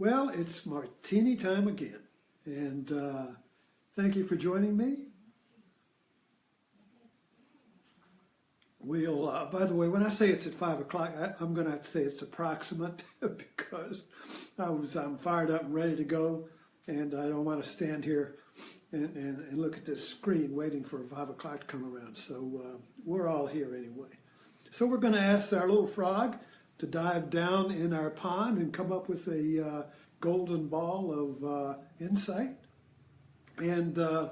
Well, it's martini time again, and thank you for joining me. By the way, when I say it's at 5 o'clock, I'm going to have to say it's approximate because I'm fired up and ready to go, and I don't want to stand here and look at this screen waiting for 5 o'clock to come around. So we're all here anyway. So we're going to ask our little frog to dive down in our pond and come up with a golden ball of insight. And I'm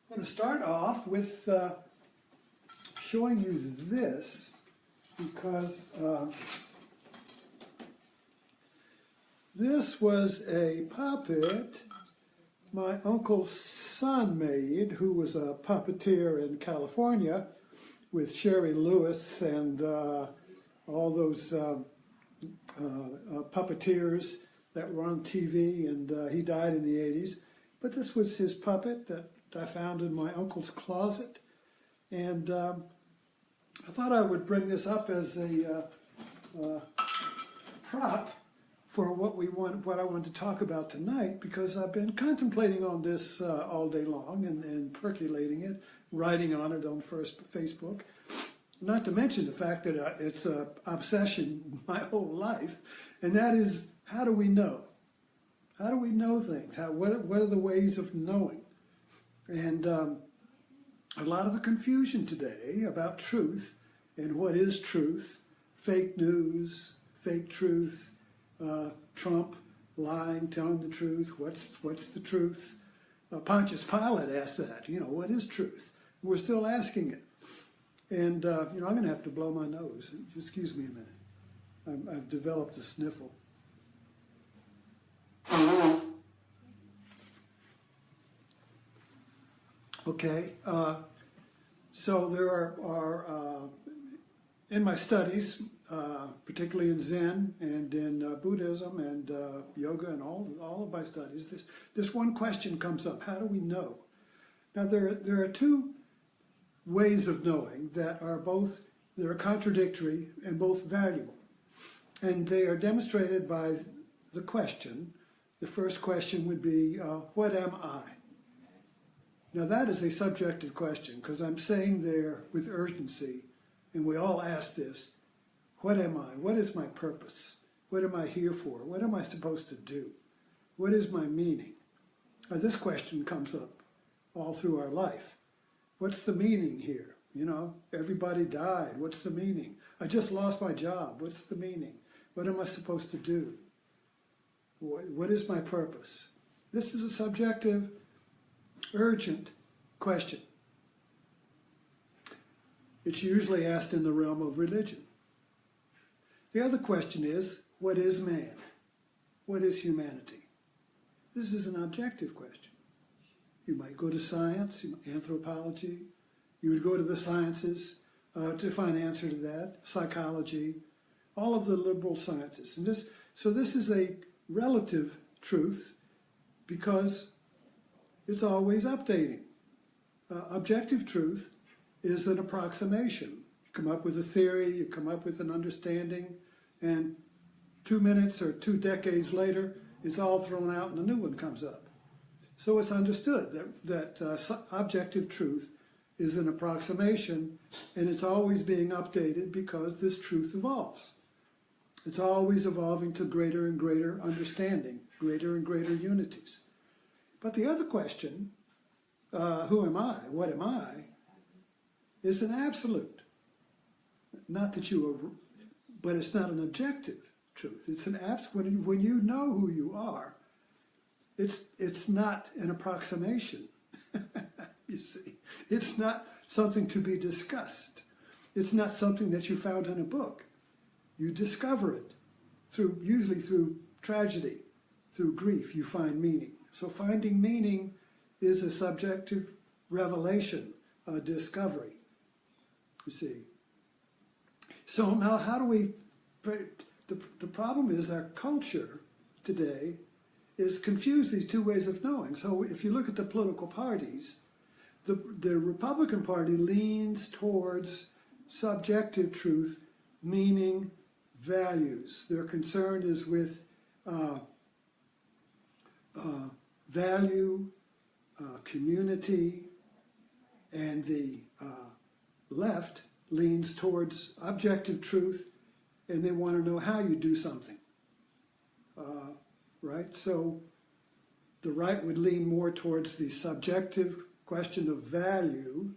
going to start off with showing you this because this was a puppet my uncle's son made, who was a puppeteer in California with Sherry Lewis and all those puppeteers that were on TV, and he died in the 80s. But this was his puppet that I found in my uncle's closet, and I thought I would bring this up as a prop for what I want to talk about tonight, because I've been contemplating on this all day long and percolating it, writing on it on Facebook. Not to mention the fact that it's an obsession my whole life, and that is, how do we know? How do we know things? What are the ways of knowing? And a lot of the confusion today about truth and what is truth, fake news, fake truth, Trump lying, telling the truth, what's the truth? Pontius Pilate asked that, what is truth? We're still asking it. And, I'm going to have to blow my nose. Excuse me a minute. I've developed a sniffle. Okay, so there are in my studies, particularly in Zen and in Buddhism and yoga and all of my studies, this one question comes up: how do we know? Now there are two ways of knowing that are contradictory and both valuable, and they are demonstrated by the question. The first question would be, what am I? Now that is a subjective question, because I'm saying there with urgency, and we all ask this: what am I? What is my purpose? What am I here for? What am I supposed to do? What is my meaning? Now this question comes up all through our life. What's the meaning here? Everybody died. What's the meaning? I just lost my job. What's the meaning? What am I supposed to do? What is my purpose? This is a subjective, urgent question. It's usually asked in the realm of religion. The other question is, what is man? What is humanity? This is an objective question. You might go to science, anthropology. You would go to the sciences to find an answer to that, psychology, all of the liberal sciences. And so this is a relative truth because it's always updating. Objective truth is an approximation. You come up with a theory, you come up with an understanding, and 2 minutes or 2 decades later, it's all thrown out and a new one comes up. So it's understood that objective truth is an approximation, and it's always being updated because this truth evolves. It's always evolving to greater and greater understanding, greater and greater unities. But the other question, who am I, what am I, is an absolute. Not that but it's not an objective truth. It's an absolute. When you know who you are, it's not an approximation. You see, it's not something to be discussed. It's not something that you found in a book. You discover it usually through tragedy, through grief. You find meaning. So finding meaning is a subjective revelation, a discovery. You see. So now, how do we? The problem is our culture today is confused these two ways of knowing. So if you look at the political parties, the Republican Party leans towards subjective truth, meaning values. Their concern is with value, community, and the left leans towards objective truth, and they want to know how you do something. Right? So the right would lean more towards the subjective question of value,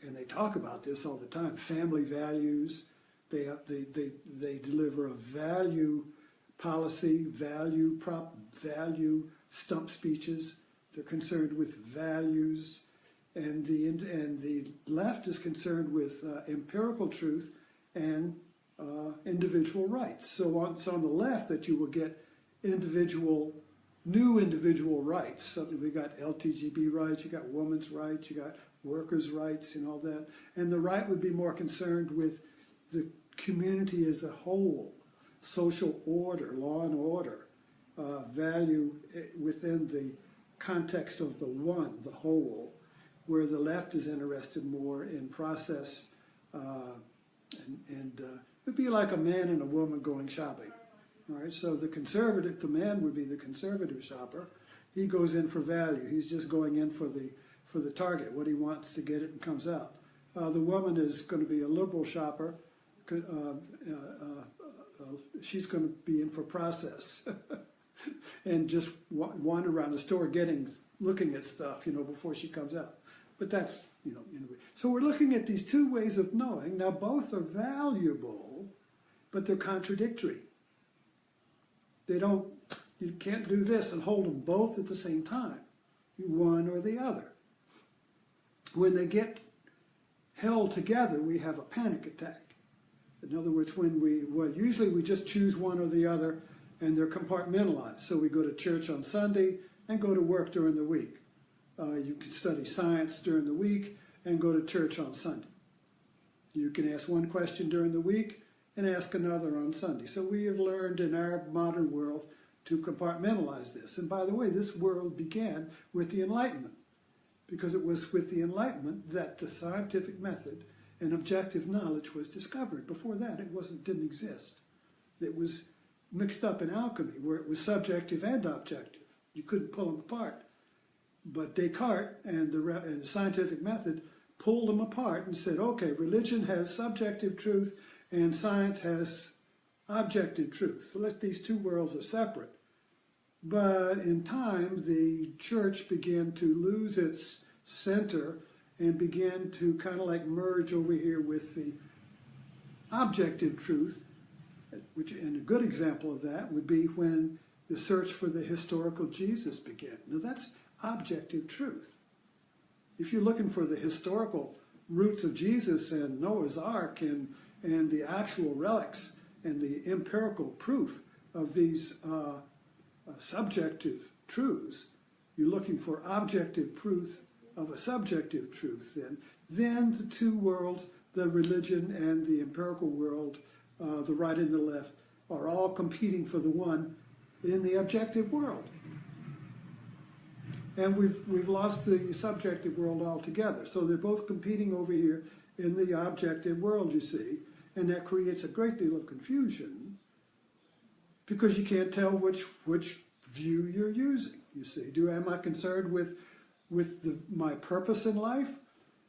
and they talk about this all the time. Family values. They deliver a value policy, value stump speeches. They're concerned with values, and the left is concerned with empirical truth and individual rights. So on the left, that you will get new individual rights. So we got LGB rights, you got women's rights, you got workers' rights, and all that. And the right would be more concerned with the community as a whole, social order, law and order, value within the context of the one, the whole, where the left is interested more in process, and it'd be like a man and a woman going shopping. All right, so the man would be the conservative shopper. He goes in for value. He's just going in for the target, what he wants to get it and comes out. The woman is going to be a liberal shopper. She's going to be in for process and just wander around the store looking at stuff, before she comes out. But that's, anyway. So we're looking at these two ways of knowing. Now both are valuable, but they're contradictory. You can't do this and hold them both at the same time. One or the other. When they get held together, we have a panic attack. In other words, usually we just choose one or the other, and they're compartmentalized. So we go to church on Sunday and go to work during the week. You can study science during the week and go to church on Sunday. You can ask one question during the week and ask another on Sunday. So we have learned in our modern world to compartmentalize this. And by the way, this world began with the Enlightenment, because it was with the Enlightenment that the scientific method and objective knowledge was discovered. Before that, it didn't exist. It was mixed up in alchemy, where it was subjective and objective. You couldn't pull them apart. But Descartes and the scientific method pulled them apart and said, okay, religion has subjective truth and science has objective truth. So these two worlds are separate. But in time, the church began to lose its center and began to kind of like merge over here with the objective truth, and a good example of that would be when the search for the historical Jesus began. Now that's objective truth. If you're looking for the historical roots of Jesus and Noah's Ark and the actual relics and the empirical proof of these subjective truths, you're looking for objective proof of a subjective truth, then the two worlds, the religion and the empirical world, the right and the left, are all competing for the one in the objective world. And we've lost the subjective world altogether. So they're both competing over here in the objective world, you see, and that creates a great deal of confusion because you can't tell which view you're using, you see. Am I concerned with my purpose in life,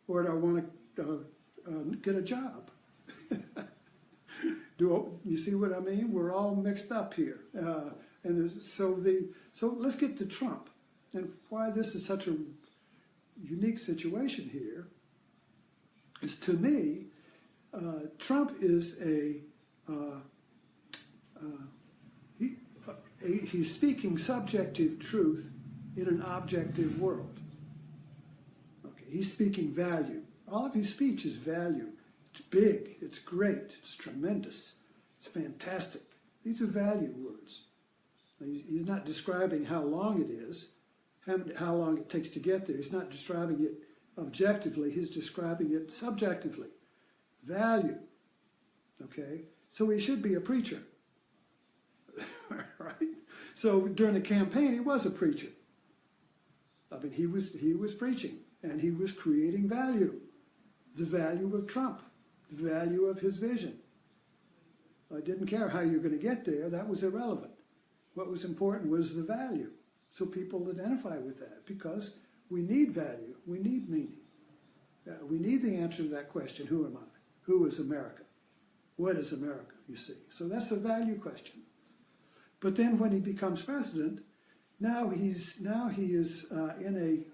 or do I want to get a job? You see what I mean? We're all mixed up here. So let's get to Trump and why this is such a unique situation here. Is, to me, Trump is he's speaking subjective truth in an objective world. Okay, he's speaking value. All of his speech is value. It's big, it's great, it's tremendous, it's fantastic. These are value words. He's not describing how long it is, how long it takes to get there. He's not describing it objectively, he's describing it subjectively. Value. Okay? So he should be a preacher. Right? So during the campaign, he was a preacher. I mean, he was preaching, and he was creating value. The value of Trump, the value of his vision. I didn't care how you're going to get there. That was irrelevant. What was important was the value. So people identify with that because we need value. We need meaning. We need the answer to that question, who am I? Who is America? What is America, you see? So that's a value question. But then when he becomes president, now he is in a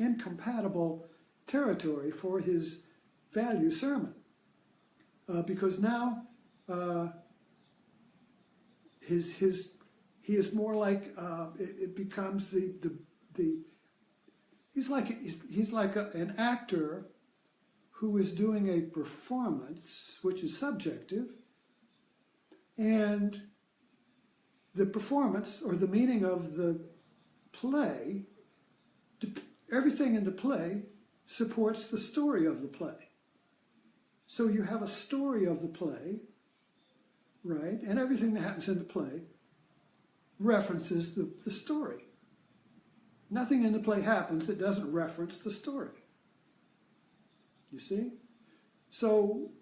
incompatible territory for his value sermon. Because now he is more like it becomes he's like an actor who is doing a performance which is subjective, and the performance or the meaning of the play, everything in the play supports the story of the play. So you have a story of the play, right? And everything that happens in the play references the story. Nothing in the play happens that doesn't reference the story. You see? So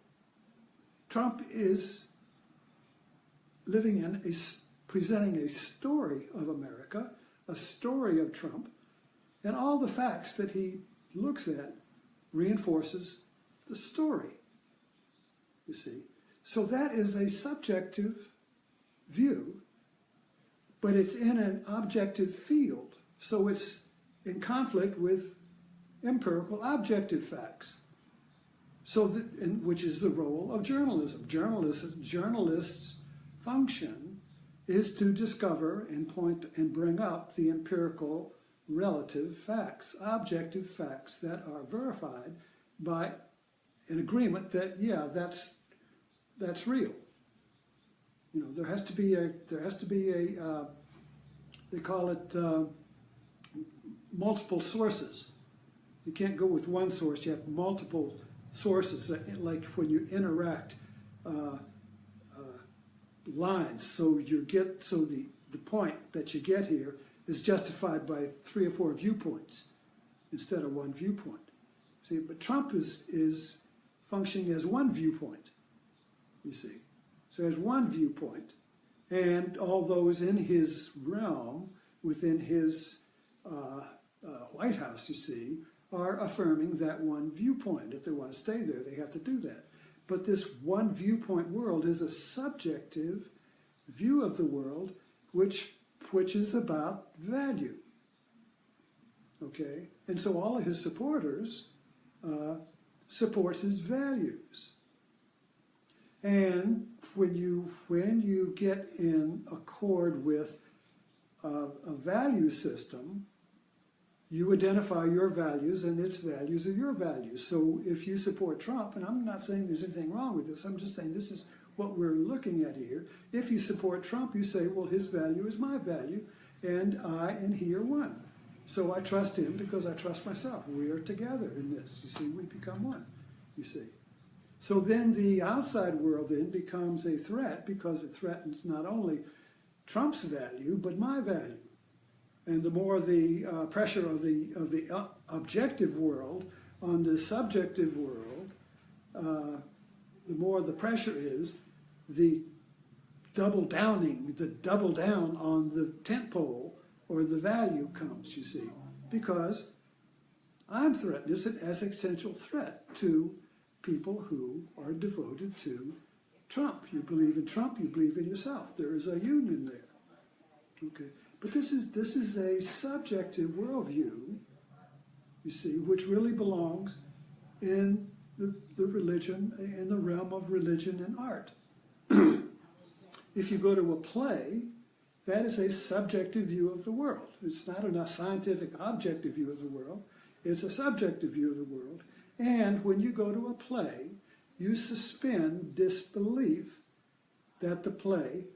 Trump is presenting a story of America, a story of Trump, and all the facts that he looks at reinforces the story. You see? So that is a subjective view, but it's in an objective field. So it's in conflict with empirical objective facts. Which is the role of journalism. Journalists' function is to discover and point and bring up the empirical relative facts, objective facts that are verified by an agreement that, yeah, that's real. You know, there has to be a they call it multiple sources. You can't go with one source, you have multiple sources, like when you interact lines. So the point that you get here is justified by 3 or 4 viewpoints instead of one viewpoint. See, but Trump is functioning as one viewpoint, you see. So there's one viewpoint, and all those in his realm, within his White House, you see, are affirming that one viewpoint. If they want to stay there, they have to do that. But this one viewpoint world is a subjective view of the world, which is about value. Okay? And so all of his supporters support his values. And when you get in accord with a value system, you identify your values, and its values are your values. So if you support Trump, and I'm not saying there's anything wrong with this, I'm just saying this is what we're looking at here. If you support Trump, you say, well, his value is my value, and I and he are one. So I trust him because I trust myself. We are together in this. You see, we become one, you see. So then the outside world then becomes a threat because it threatens not only Trump's value, but my value. And the more the pressure of the objective world on the subjective world, the more the pressure is, the double down on the tent pole or the value comes, you see, because I'm threatened as an existential threat to people who are devoted to Trump. You believe in Trump, you believe in yourself. There is a union there. Okay. But this is a subjective worldview, you see, which really belongs in the religion, in the realm of religion and art. If you go to a play, that is a subjective view of the world. It's not a scientific objective view of the world. It's a subjective view of the world. And when you go to a play, you suspend disbelief that the play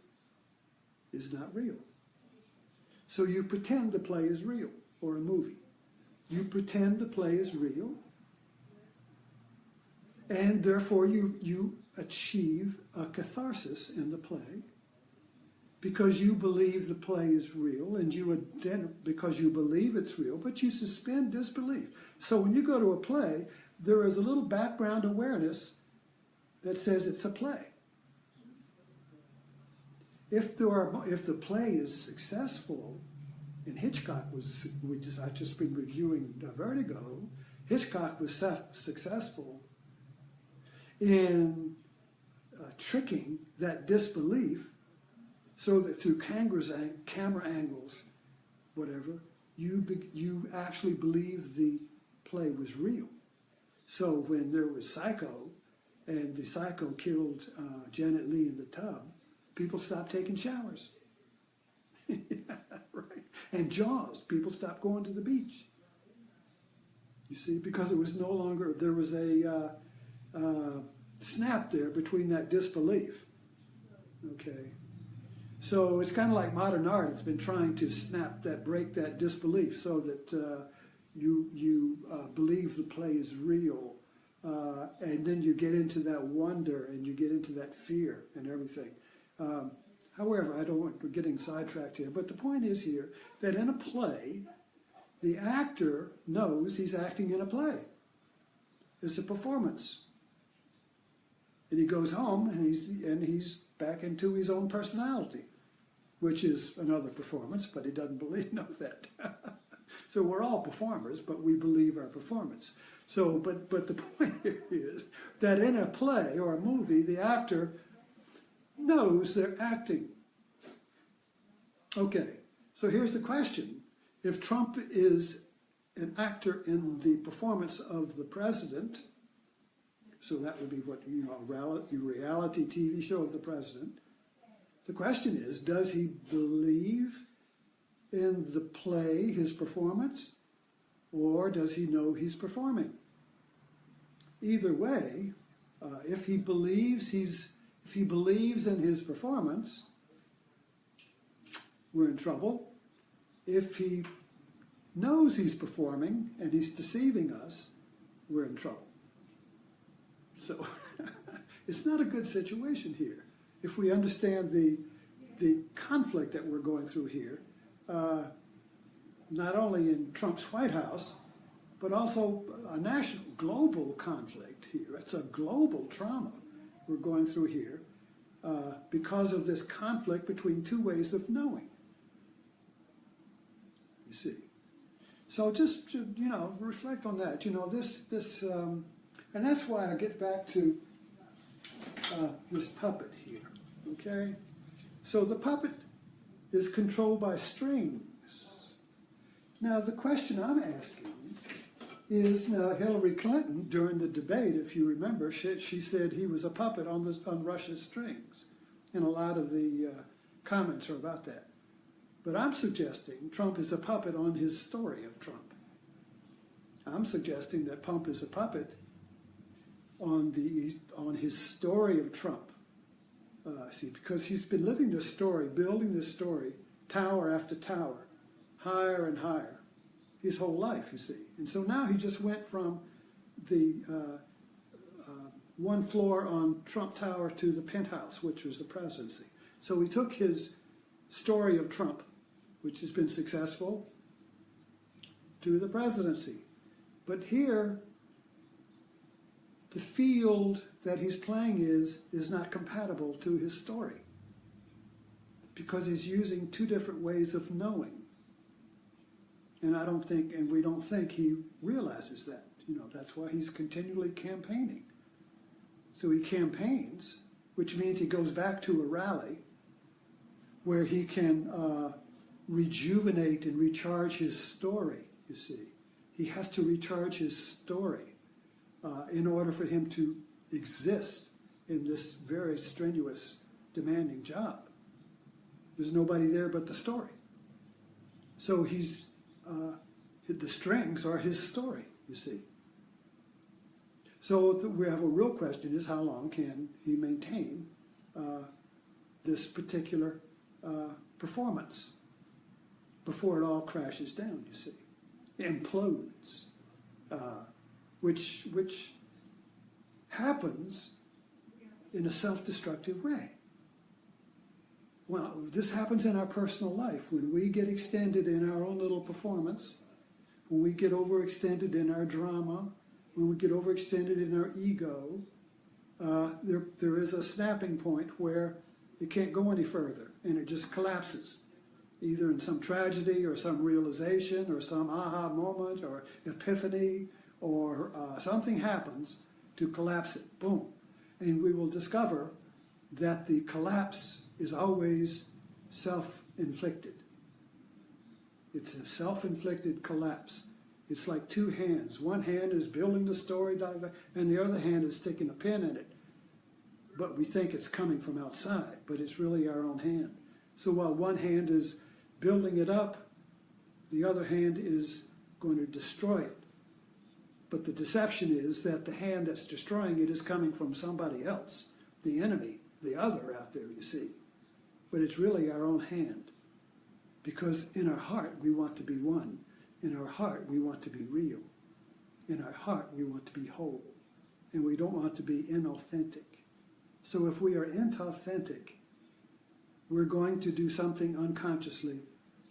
is not real. So you pretend the play is real, or a movie. You pretend the play is real, and therefore you achieve a catharsis in the play because you believe the play is real, and because you believe it's real, but you suspend disbelief. So when you go to a play, there is a little background awareness that says it's a play. if the play is successful, and Hitchcock was, I've just been reviewing Vertigo, Hitchcock was successful in tricking that disbelief so that through camera angles, whatever, you actually believe the play was real. So when there was Psycho, and the Psycho killed Janet Leigh in the tub, people stopped taking showers. Yeah, right. And Jaws, people stopped going to the beach. You see, because it was no longer, there was a snap there between that disbelief. Okay. So it's kind of like modern art. It's been trying to break that disbelief so that you believe the play is real. And then you get into that wonder and you get into that fear and everything. However, I don't want, we're getting sidetracked here, but the point is here that in a play, the actor knows he's acting in a play. It's a performance. And he goes home and he's back into his own personality, which is another performance, but he doesn't know that. So we're all performers, but we believe our performance. So, but the point here is that in a play or a movie, the actor knows they're acting. Okay, so here's the question. If Trump is an actor in the performance of the president, so that would be what, a reality TV show of the president, the question is, does he believe in the play, his performance, or does he know he's performing? Either way, if he believes in his performance, we're in trouble. If he knows he's performing and he's deceiving us, we're in trouble. So it's not a good situation here. If we understand the conflict that we're going through here, not only in Trump's White House, but also a national, global conflict here. It's a global trauma we're going through here because of this conflict between two ways of knowing. You see. So just, reflect on that. And that's why I get back to this puppet here, okay? So the puppet is controlled by strings. Now the question I'm asking is, Hillary Clinton, during the debate, if you remember, she said he was a puppet on Russia's strings. And a lot of the comments are about that. But I'm suggesting Trump is a puppet on his story of Trump. I'm suggesting that Trump is a puppet on his story of Trump. Because he's been living this story, building this story, tower after tower, higher and higher, his whole life, you see. And so now he just went from the one floor on Trump Tower to the penthouse, which was the presidency. So he took his story of Trump, which has been successful, to the presidency. But here, the field that he's playing is not compatible to his story because he's using two different ways of knowing. And we don't think he realizes that. That's why he's continually campaigning. So he campaigns, which means he goes back to a rally where he can rejuvenate and recharge his story, you see. He has to recharge his story in order for him to exist in this very strenuous, demanding job. There's nobody there but the story. So the strings are his story, you see. So we have a real question is how long can he maintain this particular performance before it all crashes down, you see, implodes, which happens in a self-destructive way. Well, this happens in our personal life. When we get extended in our own little performance, when we get overextended in our drama, when we get overextended in our ego, there is a snapping point where It can't go any further, and it just collapses, either in some tragedy or some realization or some aha moment or epiphany, or something happens to collapse it. Boom. And we will discover that the collapse is always self-inflicted. It's a self-inflicted collapse. It's like two hands. One hand is building the story, and the other hand is sticking a pin in it. But we think it's coming from outside, but it's really our own hand. So while one hand is building it up, the other hand is going to destroy it. But the deception is that the hand that's destroying it is coming from somebody else, the enemy, the other out there, you see. But it's really our own hand. Because in our heart, we want to be one. In our heart, we want to be real. In our heart, we want to be whole. And we don't want to be inauthentic. So if we are inauthentic, we're going to do something unconsciously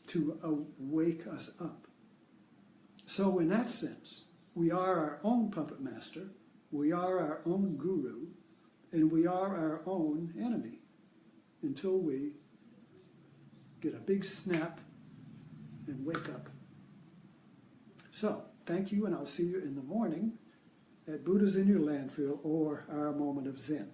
to wake us up. So in that sense, we are our own puppet master, we are our own guru, and we are our own enemy until we get a big snap and wake up. So, thank you, and I'll see you in the morning at Buddha's in Your Landfill, or our moment of Zen.